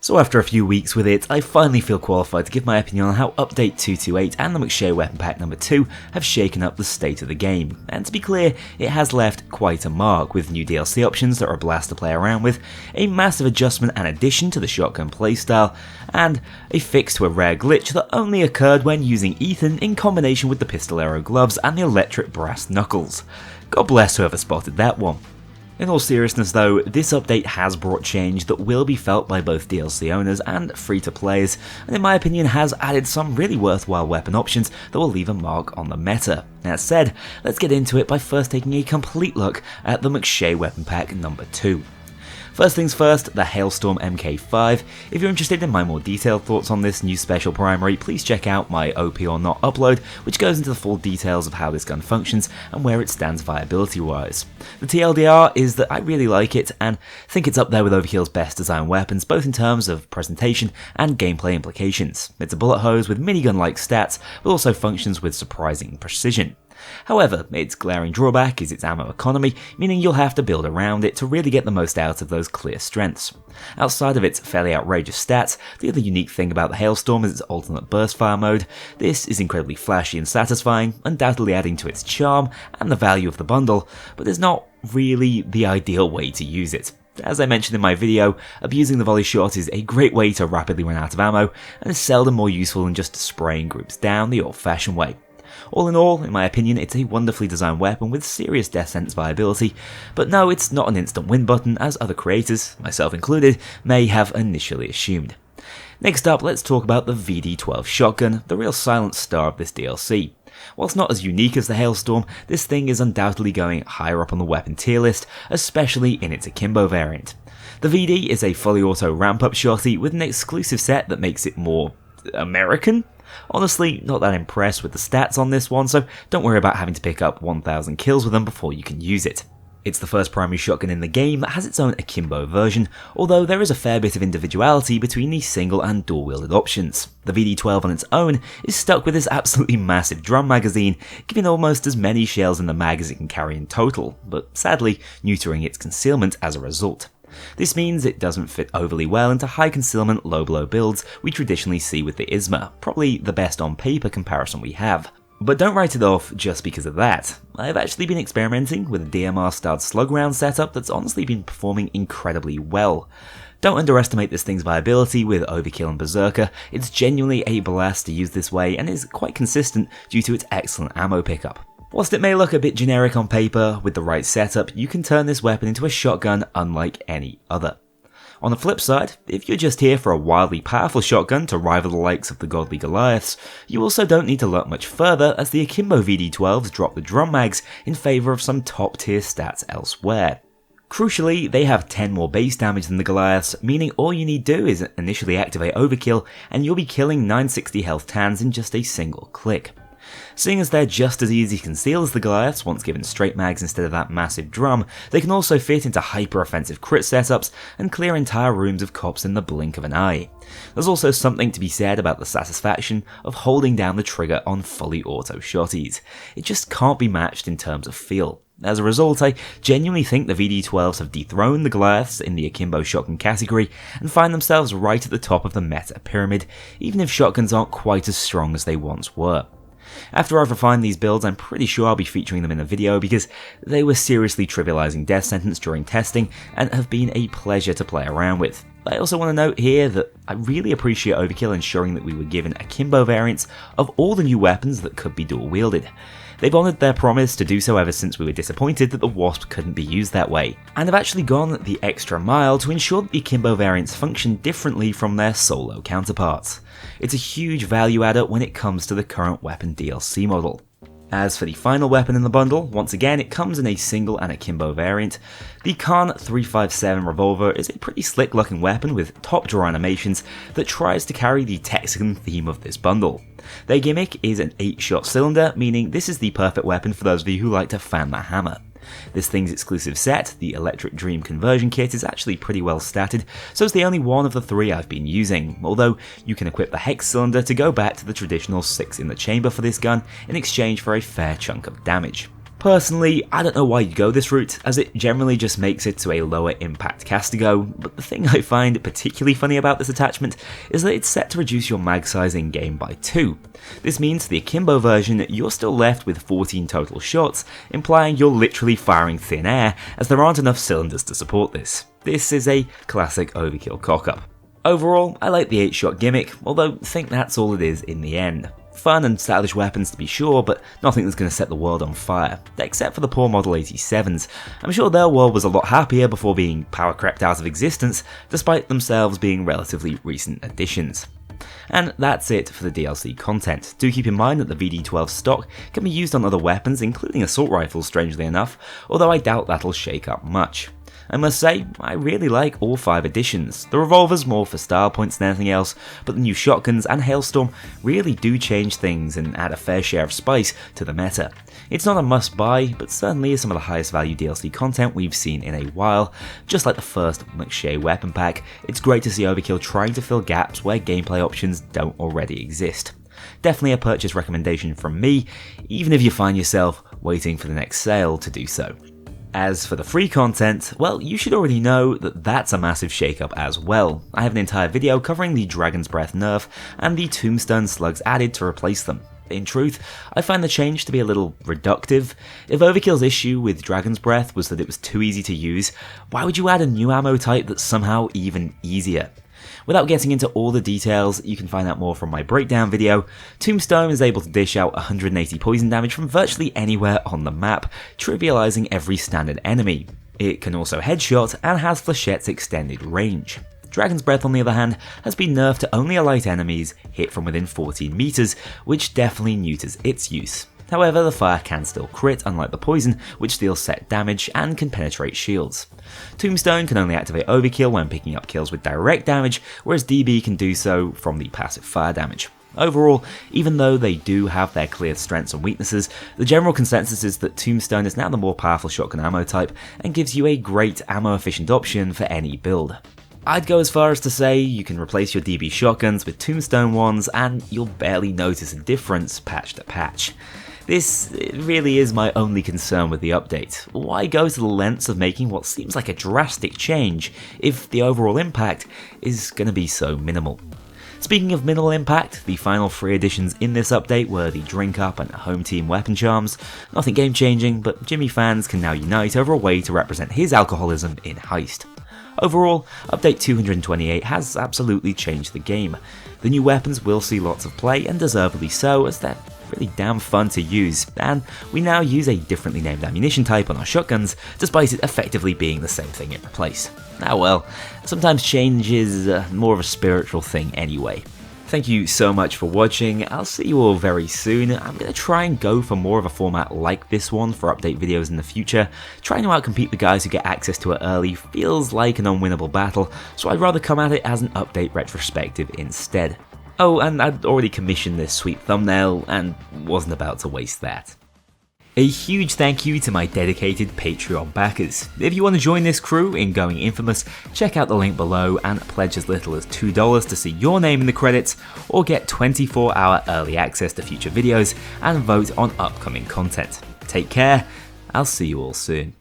So after a few weeks with it, I finally feel qualified to give my opinion on how Update 228 and the McShay Weapon Pack number 2 have shaken up the state of the game, and to be clear, it has left quite a mark, with new DLC options that are a blast to play around with, a massive adjustment and addition to the shotgun playstyle, and a fix to a rare glitch that only occurred when using Ethan in combination with the pistolero gloves and the electric brass knuckles. God bless whoever spotted that one. In all seriousness though, this update has brought change that will be felt by both DLC owners and free-to-players, and in my opinion has added some really worthwhile weapon options that will leave a mark on the meta. That said, let's get into it by first taking a complete look at the McShay Weapon Pack number 2. First things first, the Hailstorm MK5. If you're interested in my more detailed thoughts on this new special primary, please check out my OP or not upload, which goes into the full details of how this gun functions and where it stands viability wise. The TLDR is that I really like it and think it's up there with Overkill's best design weapons, both in terms of presentation and gameplay implications. It's a bullet hose with minigun-like stats, but also functions with surprising precision. However, its glaring drawback is its ammo economy, meaning you'll have to build around it to really get the most out of those clear strengths. Outside of its fairly outrageous stats, the other unique thing about the Hailstorm is its alternate burst fire mode. This is incredibly flashy and satisfying, undoubtedly adding to its charm and the value of the bundle, but is not really the ideal way to use it. As I mentioned in my video, abusing the volley shot is a great way to rapidly run out of ammo, and is seldom more useful than just spraying groups down the old-fashioned way. All in all, in my opinion, it's a wonderfully designed weapon with serious death sentence viability, but no, it's not an instant win button as other creators, myself included, may have initially assumed. Next up, let's talk about the VD12 shotgun, the real silent star of this DLC. Whilst not as unique as the Hailstorm, this thing is undoubtedly going higher up on the weapon tier list, especially in its akimbo variant. The VD is a fully auto ramp-up shotty with an exclusive set that makes it more American? Honestly, not that impressed with the stats on this one, so don't worry about having to pick up 1000 kills with them before you can use it. It's the first primary shotgun in the game that has its own akimbo version, although there is a fair bit of individuality between the single and dual-wielded options. The VD12 on its own is stuck with this absolutely massive drum magazine, giving almost as many shells in the mag as it can carry in total, but sadly neutering its concealment as a result. This means it doesn't fit overly well into high concealment low blow builds we traditionally see with the ISMA, probably the best on paper comparison we have. But don't write it off just because of that. I've actually been experimenting with a DMR styled slug round setup that's honestly been performing incredibly well. Don't underestimate this thing's viability with Overkill and Berserker, it's genuinely a blast to use this way and is quite consistent due to its excellent ammo pickup. Whilst it may look a bit generic on paper, with the right setup, you can turn this weapon into a shotgun unlike any other. On the flip side, if you're just here for a wildly powerful shotgun to rival the likes of the godly Goliaths, you also don't need to look much further as the Akimbo VD12s drop the drum mags in favour of some top tier stats elsewhere. Crucially, they have 10 more base damage than the Goliaths, meaning all you need do is initially activate Overkill and you'll be killing 960 health tans in just a single click. Seeing as they're just as easy to conceal as the Goliaths once given straight mags instead of that massive drum, they can also fit into hyper-offensive crit setups and clear entire rooms of cops in the blink of an eye. There's also something to be said about the satisfaction of holding down the trigger on fully auto shotties. It just can't be matched in terms of feel. As a result, I genuinely think the VD12s have dethroned the Goliaths in the akimbo shotgun category and find themselves right at the top of the meta pyramid, even if shotguns aren't quite as strong as they once were. After I've refined these builds, I'm pretty sure I'll be featuring them in a video because they were seriously trivializing death sentence during testing and have been a pleasure to play around with. I also want to note here that I really appreciate Overkill ensuring that we were given akimbo variants of all the new weapons that could be dual wielded. They've honoured their promise to do so ever since we were disappointed that the Wasp couldn't be used that way, and have actually gone the extra mile to ensure that the akimbo variants function differently from their solo counterparts. It's a huge value adder when it comes to the current weapon DLC model. As for the final weapon in the bundle, once again it comes in a single and akimbo variant. The Khan 357 revolver is a pretty slick looking weapon with top draw animations that tries to carry the Texican theme of this bundle. Their gimmick is an 8-shot cylinder, meaning this is the perfect weapon for those of you who like to fan the hammer. This thing's exclusive set, the Electric Dream Conversion Kit, is actually pretty well statted, so it's the only one of the 3 I've been using, although you can equip the Hex Cylinder to go back to the traditional 6 in the chamber for this gun in exchange for a fair chunk of damage. Personally, I don't know why you'd go this route, as it generally just makes it to a lower impact castigo, but the thing I find particularly funny about this attachment is that it's set to reduce your mag size in game by 2. This means for the akimbo version, you're still left with 14 total shots, implying you're literally firing thin air, as there aren't enough cylinders to support this. This is a classic overkill cock-up. Overall, I like the 8-shot gimmick, although I think that's all it is in the end. Fun and stylish weapons to be sure, but nothing that's going to set the world on fire, except for the poor Model 87s. I'm sure their world was a lot happier before being power crept out of existence, despite themselves being relatively recent additions. And that's it for the DLC content. Do keep in mind that the VD12 stock can be used on other weapons, including assault rifles strangely enough, although I doubt that'll shake up much. I must say, I really like all 5 additions. The revolver's more for style points than anything else, but the new shotguns and Hailstorm really do change things and add a fair share of spice to the meta. It's not a must buy, but certainly is some of the highest value DLC content we've seen in a while. Just like the first McShay weapon pack, it's great to see Overkill trying to fill gaps where gameplay options don't already exist. Definitely a purchase recommendation from me, even if you find yourself waiting for the next sale to do so. As for the free content, well, you should already know that that's a massive shakeup as well. I have an entire video covering the Dragon's Breath nerf and the Tombstone slugs added to replace them. In truth, I find the change to be a little reductive. If Overkill's issue with Dragon's Breath was that it was too easy to use, why would you add a new ammo type that's somehow even easier? Without getting into all the details, you can find out more from my breakdown video. Tombstone is able to dish out 180 poison damage from virtually anywhere on the map, trivializing every standard enemy. It can also headshot and has Flechette's extended range. Dragon's Breath, on the other hand, has been nerfed to only alight enemies hit from within 14 meters, which definitely neuters its use. However, the fire can still crit, unlike the poison, which deals set damage and can penetrate shields. Tombstone can only activate Overkill when picking up kills with direct damage, whereas DB can do so from the passive fire damage. Overall, even though they do have their clear strengths and weaknesses, the general consensus is that Tombstone is now the more powerful shotgun ammo type and gives you a great ammo efficient option for any build. I'd go as far as to say you can replace your DB shotguns with Tombstone ones and you'll barely notice a difference patch to patch. This really is my only concern with the update. Why go to the lengths of making what seems like a drastic change if the overall impact is going to be so minimal? Speaking of minimal impact, the final 3 additions in this update were the Drink Up and Home Team weapon charms. Nothing game changing, but Jimmy fans can now unite over a way to represent his alcoholism in Heist. Overall, Update 228 has absolutely changed the game. The new weapons will see lots of play, and deservedly so, as they're really damn fun to use, and we now use a differently named ammunition type on our shotguns, despite it effectively being the same thing it replaced. Ah well, sometimes change is more of a spiritual thing anyway. Thank you so much for watching. I'll see you all very soon. I'm going to try and go for more of a format like this one for update videos in the future. Trying to outcompete the guys who get access to it early feels like an unwinnable battle, so I'd rather come at it as an update retrospective instead. Oh, and I'd already commissioned this sweet thumbnail and wasn't about to waste that. A huge thank you to my dedicated Patreon backers. If you want to join this crew in going infamous, check out the link below and pledge as little as $2 to see your name in the credits, or get 24-hour early access to future videos and vote on upcoming content. Take care, I'll see you all soon.